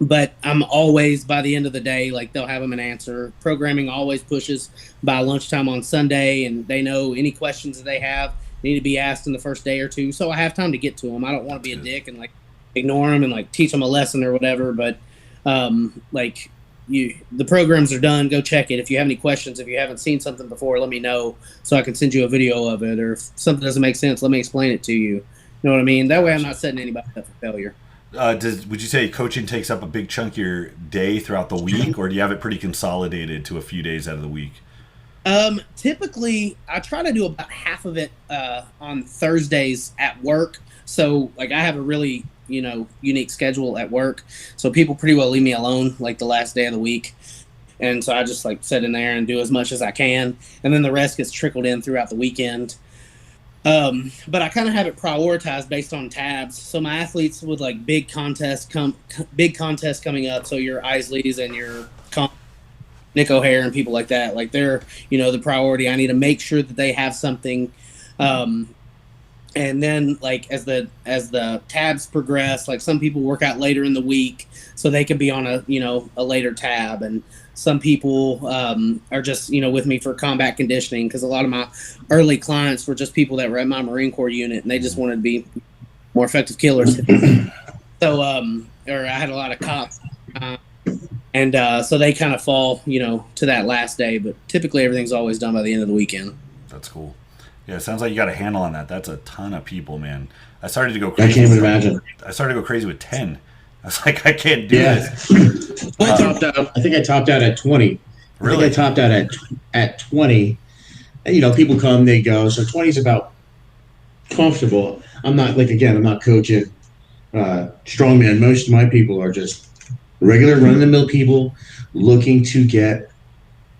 But I'm always, by the end of the day, like they'll have them an answer. Programming always pushes by lunchtime on Sunday, and they know any questions that they have need to be asked in the first day or two. So I have time to get to them. I don't want to be a dick and like ignore them and like teach them a lesson or whatever. But the programs are done. Go check it. If you have any questions, if you haven't seen something before, let me know so I can send you a video of it. Or if something doesn't make sense, let me explain it to you. You know what I mean? That way I'm not setting anybody up for failure. Would you say coaching takes up a big chunk of your day throughout the week, or do you have it pretty consolidated to a few days out of the week? Typically, I try to do about half of it on Thursdays at work. So, like, I have a really, unique schedule at work. So people pretty well leave me alone, like, the last day of the week. And so I just, like, sit in there and do as much as I can. And then the rest gets trickled in throughout the weekend. But I kind of have it prioritized based on tabs. So my athletes with like big contests coming up. So your Isleys and your Nick O'Hare and people like that, like they're, the priority. I need to make sure that they have something. And then like as the tabs progress, like some people work out later in the week so they can be on a later tab, and some people are just with me for combat conditioning, because a lot of my early clients were just people that were at my Marine Corps unit and they just wanted to be more effective killers. So or I had a lot of cops, and so they kind of fall to that last day, but typically everything's always done by the end of the weekend. That's cool. Yeah, it sounds like you got a handle on that. That's a ton of people, man. I started to go crazy. I can't even imagine. I started to go crazy with 10. I was like, I can't do this. I think I topped out at 20. Really? I think I topped out at 20. And, people come, they go. So 20 is about comfortable. I'm not coaching strongman. Most of my people are just regular run-of-the-mill people looking to get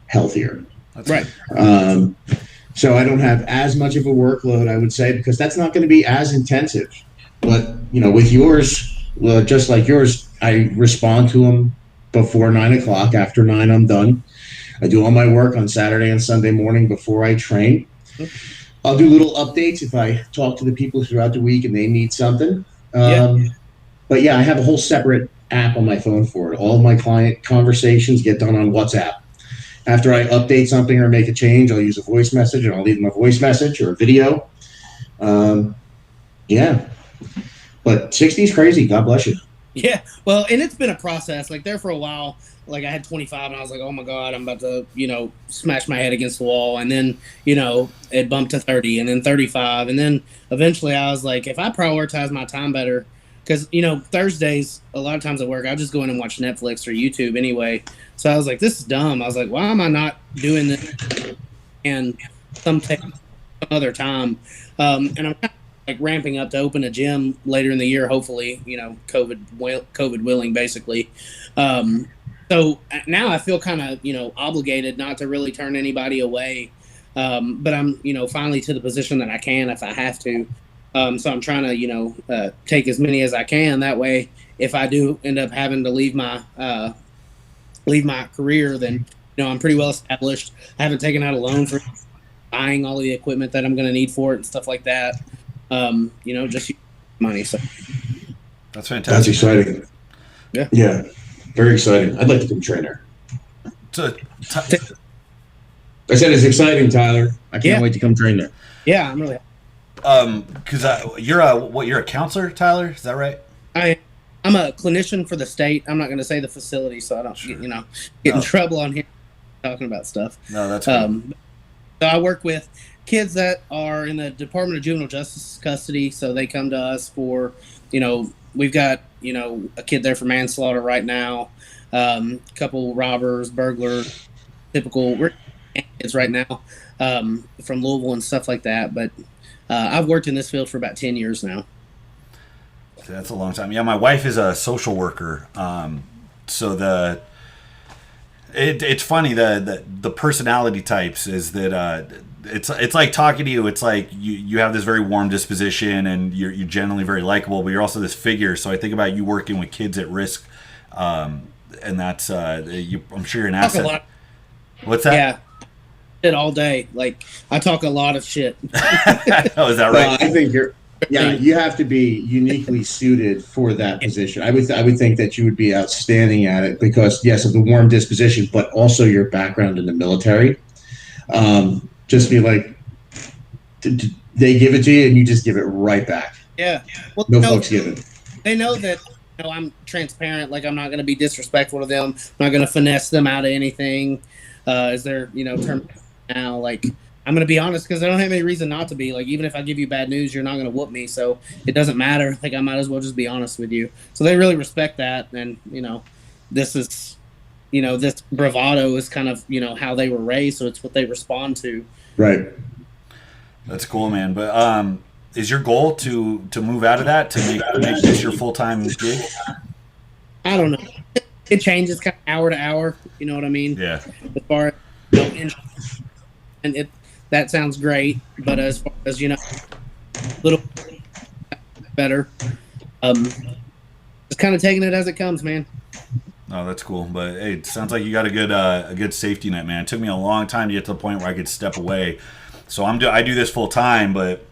healthier. That's right. So I don't have as much of a workload, I would say, because that's not going to be as intensive. But, with yours, just like yours, I respond to them before 9 o'clock. After 9, I'm done. I do all my work on Saturday and Sunday morning before I train. I'll do little updates if I talk to the people throughout the week and they need something. But, yeah, I have a whole separate app on my phone for it. All of my client conversations get done on WhatsApp. After I update something or make a change, I'll use a voice message, and I'll leave them a voice message or a video. Yeah. But 60 is crazy. God bless you. Yeah. Well, and it's been a process. Like there for a while, like I had 25 and I was like, oh my God, I'm about to, smash my head against the wall. And then, it bumped to 30 and then 35. And then eventually I was like, if I prioritize my time better, because, Thursdays, a lot of times at work, I'll just go in and watch Netflix or YouTube anyway. So I was like, this is dumb. I was like, why am I not doing this and some other time? And I'm kind of like ramping up to open a gym later in the year, hopefully, COVID willing, basically. So now I feel kind of, obligated not to really turn anybody away. But I'm, finally to the position that I can if I have to. So I'm trying to, take as many as I can. That way, if I do end up having to leave my career, then, I'm pretty well established. I haven't taken out a loan for buying all the equipment that I'm going to need for it and stuff like that. Just money. So that's fantastic. That's exciting. Yeah. Yeah. Very exciting. I'd like to become a trainer. I said it's exciting, Tyler. I can't wait to come train there. Yeah, I'm really. Because you're a counselor, Tyler? Is that right? I'm a clinician for the state. I'm not going to say the facility, so I don't get in trouble on here talking about stuff. No, that's cool. So I work with kids that are in the Department of Juvenile Justice custody. So they come to us for, we've got a kid there for manslaughter right now, a couple robbers, burglars, typical kids right now, from Louisville and stuff like that. But I've worked in this field for about 10 years now. That's a long time. Yeah, my wife is a social worker. So it's funny the personality types is that it's like talking to you. It's like you have this very warm disposition and you're generally very likable, but you're also this figure. So I think about you working with kids at risk, and that's I'm sure you're an asset. What's that? Yeah. Shit all day. Like I talk a lot of shit. Oh, is that right? I think you have to be uniquely suited for that position. I would think that you would be outstanding at it because yes, of the warm disposition, but also your background in the military. Just be like, they give it to you and you just give it right back. Yeah. Well, no fucks given. They know that I'm transparent. Like I'm not going to be disrespectful to them. I'm not going to finesse them out of anything. Is there term now? Like I'm going to be honest because I don't have any reason not to be. Like even if I give you bad news, you're not going to whoop me. So it doesn't matter. Like I might as well just be honest with you. So they really respect that. And this is, this bravado is kind of how they were raised. So it's what they respond to. Right. That's cool, man. But is your goal to move out of that to make this your full-time gig? I don't know. It changes kind of hour to hour. You know what I mean? Yeah. As far as and that sounds great. But as far as a little better, just kind of taking it as it comes, man. Oh, that's cool. But hey, it sounds like you got a good safety net, man. It took me a long time to get to the point where I could step away. So I do this full time, but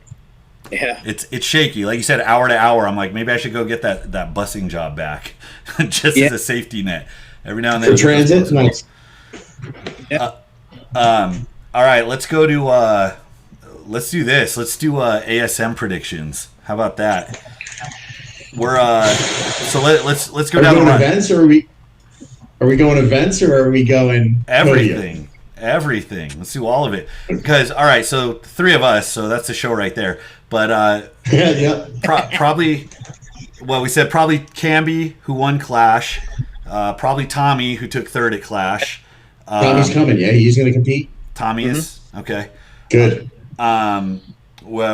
Yeah, it's shaky. Like you said, hour to hour. I'm like, maybe I should go get that busing job back, just as a safety net. Every now and then. For transit, nice. All right, let's go to let's do this. Let's do ASM predictions. How about that? We're so let's go Are we down the going run. events, or are we going events, or are we going Everything. Everything. Let's do all of it. Because all right, so three of us, so that's the show right there. But Yeah. probably, well, we said probably Camby, who won Clash. Probably Tommy, who took third at Clash. Tommy's coming. Yeah, he's going to compete. Tommy is okay. Good. Well,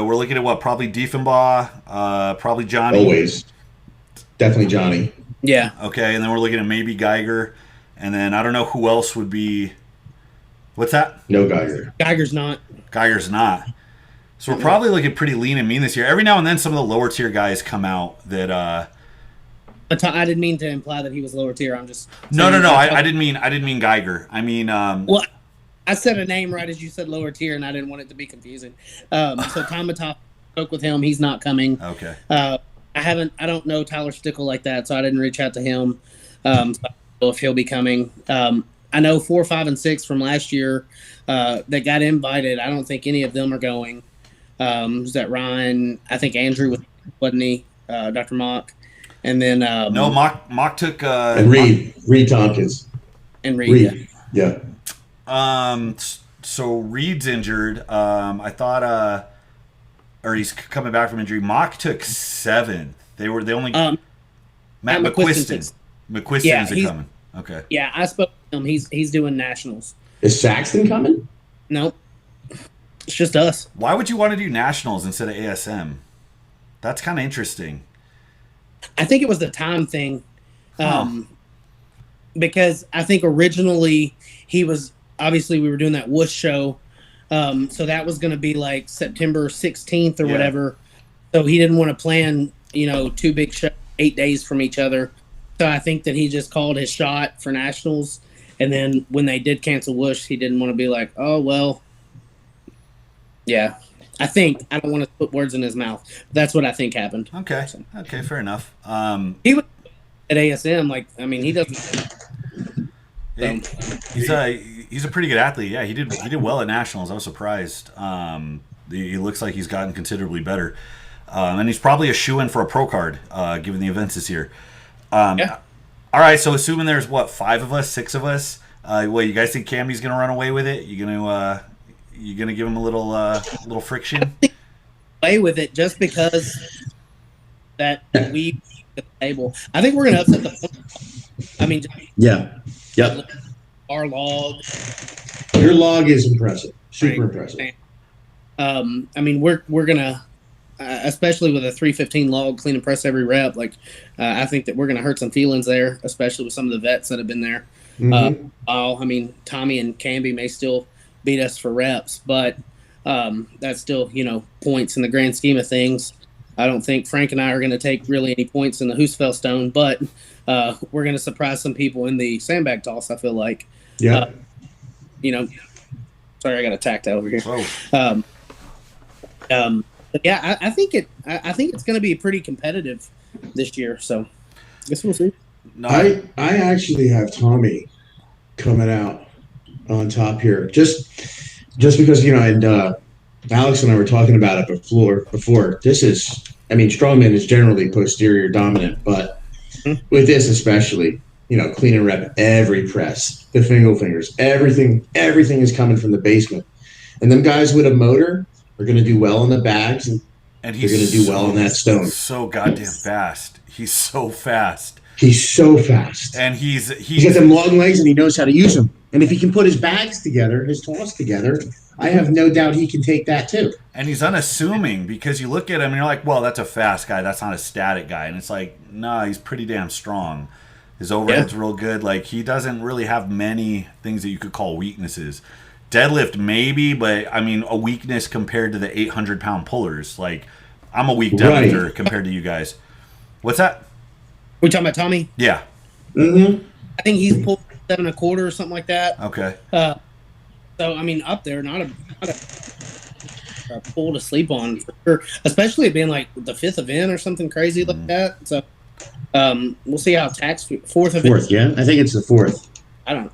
we're looking at what? Probably Diefenbaugh, probably Johnny. Always. Definitely Johnny. yeah. Okay, and then we're looking at maybe Geiger, and then I don't know who else would be. What's that? No Geiger. Geiger's not. Geiger's not. So we're probably looking pretty lean and mean this year. Every now and then, some of the lower tier guys come out that. I didn't mean to imply that he was lower tier. I'm just No. saying- I didn't mean Geiger. I mean. Well, I said a name right as you said lower tier, and I didn't want it to be confusing. So Tomatop spoke with him. He's not coming. Okay. I don't know Tyler Stickle like that, so I didn't reach out to him. So I don't know if he'll be coming. I know 4, 5, and 6 from last year that got invited. I don't think any of them are going. Was that Ryan? I think Andrew wasn't he? Dr. Mock, and then No, Mock took. And Reed Tompkins. and Reed. Yeah. So Reed's injured. I thought. Or he's coming back from injury. Mock took 7th. They only. Matt McQuiston. McQuiston Yeah, isn't coming. Okay. Yeah, I spoke to him. He's doing nationals. Is Saxton coming? Nope, it's just us. Why would you want to do nationals instead of ASM? That's kind of interesting. I think it was the time thing, because I think originally he was obviously we were doing that Whoosh show, so that was going to be like September 16th or whatever. So he didn't want to plan, 2 big shows 8 days from each other. So I think that he just called his shot for nationals, and then when they did cancel Whoosh, he didn't want to be like, oh well, yeah. I don't want to put words in his mouth. That's what I think happened. Okay. Okay, fair enough. He was at ASM, he doesn't. He's a pretty good athlete. Yeah, he did well at nationals. I was surprised. He looks like he's gotten considerably better, and he's probably a shoe-in for a pro card, given the events this year. Yeah. All right, so assuming there's 5 of us, 6 of us, you guys think Cammy's gonna run away with it? You gonna give him a little friction? Play with it just because that we at the table. I think we're gonna upset the point. I mean, Yeah. Yep. our log. Your log is impressive. Super impressive. We're gonna, especially with a 315 log, clean and press every rep. I think that we're gonna hurt some feelings there, especially with some of the vets that have been there. Mm-hmm. Tommy and Camby may still beat us for reps, but that's still points in the grand scheme of things. I don't think Frank and I are going to take really any points in the Hoosfell Stone, but we're going to surprise some people in the sandbag toss. I feel like, Yeah. Sorry, I got attacked over here. Whoa. Yeah, I think it's going to be pretty competitive this year. So, I guess we'll see. No, I actually have Tommy coming out on top here, just because and Alex and I were talking about it before. This is, Strongman is generally posterior dominant, but with this especially, clean and rep every press, the fingers, everything is coming from the basement, and them guys with a motor are going to do well in the bags, and they're going to do well in that stone. So goddamn fast. He's so fast. He's so fast, And he's got them long legs, and he knows how to use them. And if he can put his bags together, his toss together, I have no doubt he can take that too. And he's unassuming, because you look at him and you're like, well, that's a fast guy. That's not a static guy. And it's like, no, he's pretty damn strong. His overhead's real good. He doesn't really have many things that you could call weaknesses. Deadlift maybe, but I mean a weakness compared to the 800-pound pullers. Like I'm a weak deadlifter compared to you guys. What's that? We talking about Tommy? Yeah. Mm-hmm. I think he's pulled 7.25 or something like that. Okay. So I mean, up there, not a pull to sleep on for sure. Especially it being like the 5th event or something crazy like that. So we'll see how tax 4th event. 4th, yeah, I think it's the 4th. I don't know.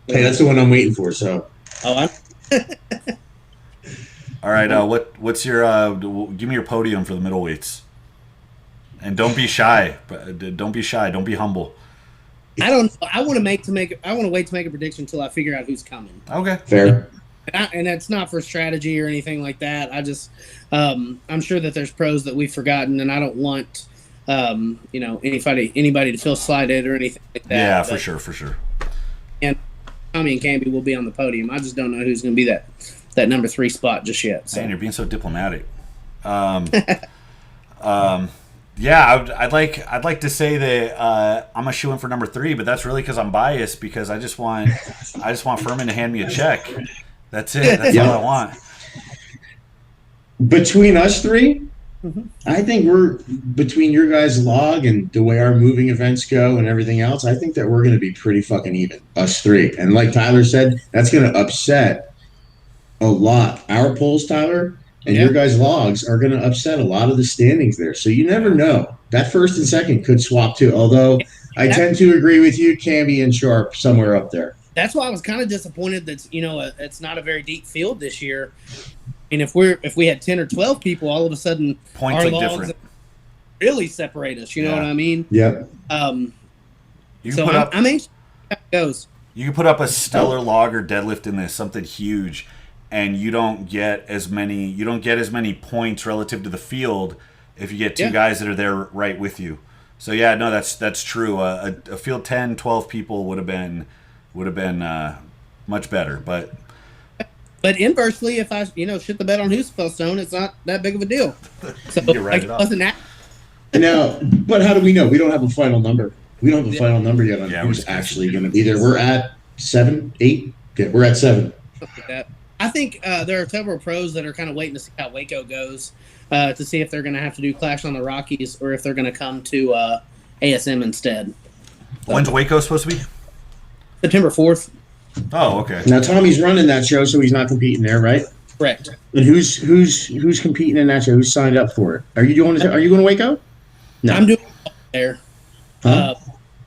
Hey, that's the one I'm waiting for. So. Oh, All right. What's your? Give me your podium for the middleweights. And don't be shy. Don't be shy. Don't be humble. I don't know. I want to wait to make a prediction until I figure out who's coming. Okay. Fair. And that's not for strategy or anything like that. I just, I'm sure that there's pros that we've forgotten, and I don't want, anybody to feel slighted or anything like that. Yeah, for sure. And Tommy and Camby will be on the podium. I just don't know who's going to be that number 3 spot just yet. So. Man, you're being so diplomatic. Yeah, I'd like to say that I'm a shoo-in for number 3, but that's really because I'm biased. Because I just want Furman to hand me a check. That's it. That's all I want. Between us 3, I think we're between your guys' log and the way our moving events go and everything else. I think that we're going to be pretty fucking even, us 3. And like Tyler said, that's going to upset a lot. Our polls, Tyler. And your guys' logs are going to upset a lot of the standings there. So you never know. That 1st and 2nd could swap too. Although I tend to agree with you, Camby and Sharp somewhere up there. That's why I was kind of disappointed that it's not a very deep field this year. And if we had 10 or 12 people, all of a sudden points our look logs different. Really separate us. You know what I mean? Yeah. I'm anxious how it goes. You can put up a stellar log or deadlift in this, something huge. And you don't get as many points relative to the field if you get 2 guys that are there right with you. So yeah, no, that's true. A field 10, 12 people would have been much better. But inversely, if I shit the bed on who's Stone, it's not that big of a deal. So You're right. Now, but how do we know? We don't have a final number. We don't have a final number yet on who's actually going to be there. We're at 7, 8. Okay, we're at 7. Something like that. I think there are several pros that are kind of waiting to see how Waco goes to see if they're going to have to do Clash on the Rockies or if they're going to come to ASM instead. When's Waco supposed to be? September 4th. Oh, okay. Now Tommy's running that show, so he's not competing there, right? Correct. And who's competing in that show? Who's signed up for it? Are you going to Waco? No, I'm doing there. Huh?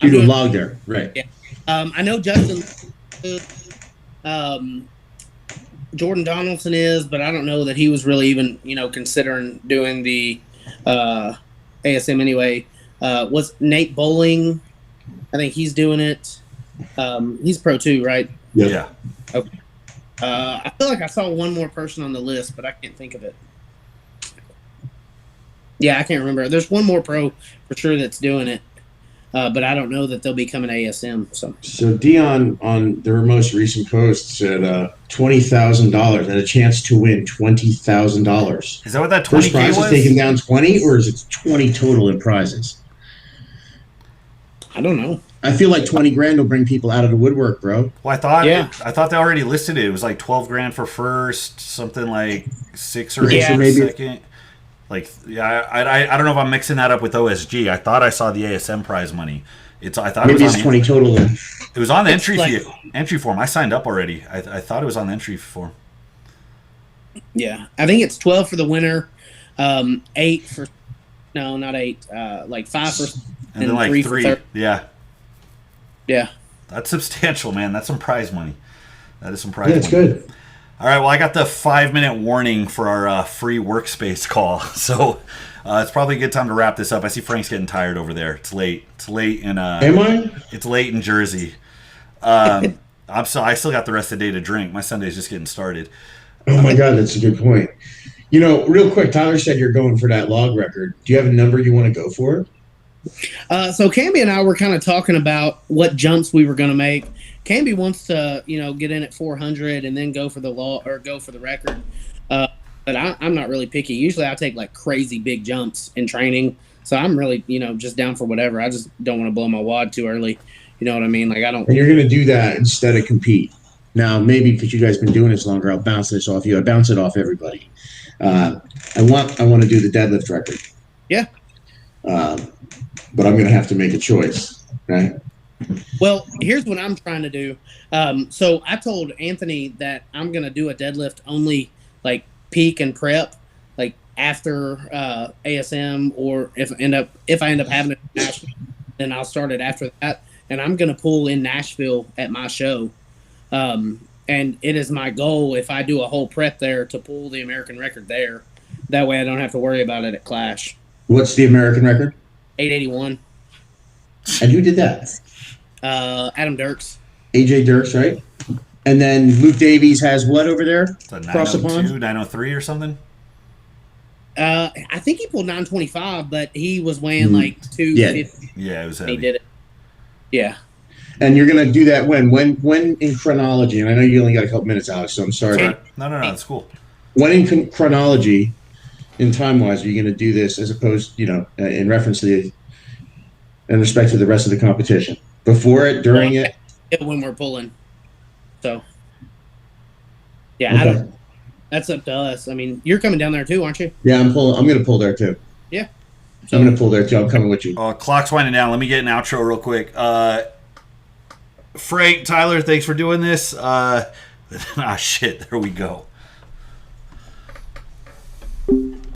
You're doing log there, right? Yeah. I know Justin. Jordan Donaldson is, but I don't know that he was really even, considering doing the ASM anyway. Was Nate Bowling? I think he's doing it. He's pro too, right? Yeah. Okay. I feel like I saw one more person on the list, but I can't think of it. Yeah, I can't remember. There's one more pro for sure that's doing it. But I don't know that they'll be coming to ASM. So Dion on their most recent post said $20,000 and a chance to win $20,000. Is that what that 20K First prize was? is taking down 20, or is it 20 total in prizes? I don't know. I feel like 20 grand will bring people out of the woodwork, bro. Well, I thought they already listed it. It was like 12 grand for first, something like 6 or 8 for maybe second. Like, yeah, I don't know if I'm mixing that up with OSG. I thought I saw the ASM prize money. I thought maybe it was it's 20 total. It was on the entry form. I signed up already. I thought it was on the entry form. Yeah, I think it's 12 for the winner, 8 for not 8, like 5 for and then like 3 for third. Yeah. Yeah. That's substantial, man. That's some prize money. That is some prize money. Yeah, it's good. All right, well, I got the 5-minute warning for our free workspace call, so it's probably a good time to wrap this up. I see Frank's getting tired over there. It's late. It's late in. Am I? It's late in Jersey. I still got the rest of the day to drink. My Sunday's just getting started. Oh my God, that's a good point. Real quick, Tyler said you're going for that log record. Do you have a number you want to go for? So Camby and I were kind of talking about what jumps we were going to make. Camby wants to, get in at 400 and then go for the record. But I'm not really picky. Usually I take like crazy big jumps in training. So I'm really, just down for whatever. I just don't want to blow my wad too early. You know what I mean? Like I don't. And you're going to do that instead of compete. Now, maybe because you guys been doing this longer, I'll bounce this off you. I bounce it off everybody. I want to do the deadlift record. Yeah. But I'm going to have to make a choice, right? Well, here's what I'm trying to do. So I told Anthony that I'm going to do a deadlift only, like peak and prep, like after ASM, or if I end up having it in Nashville, then I'll start it after that. And I'm going to pull in Nashville at my show. And it is my goal, if I do a whole prep there, to pull the American record there. That way I don't have to worry about it at Clash. What's the American record? 881. And who did that? Adam Dirks. AJ Dirks, right? And then Luke Davies has what over there? Across the pond? 903 or something? I think he pulled 925, but he was weighing like 250. Yeah, it was heavy. He did it. Yeah. And you're gonna do that when in chronology? And I know you only got a couple minutes, Alex, so I'm sorry. No, that's cool. When in chronology, in time wise, are you gonna do this as opposed, in reference to in respect to the rest of the competition? Before it, during it? When we're pulling. So. Yeah, Okay. I don't. That's up to us. I mean, you're coming down there too, aren't you? Yeah, I'm gonna pull there too. Yeah. So, I'm gonna pull there too. I'm coming with you. Clock's winding down. Let me get an outro real quick. Frank, Tyler, thanks for doing this. Shit, there we go.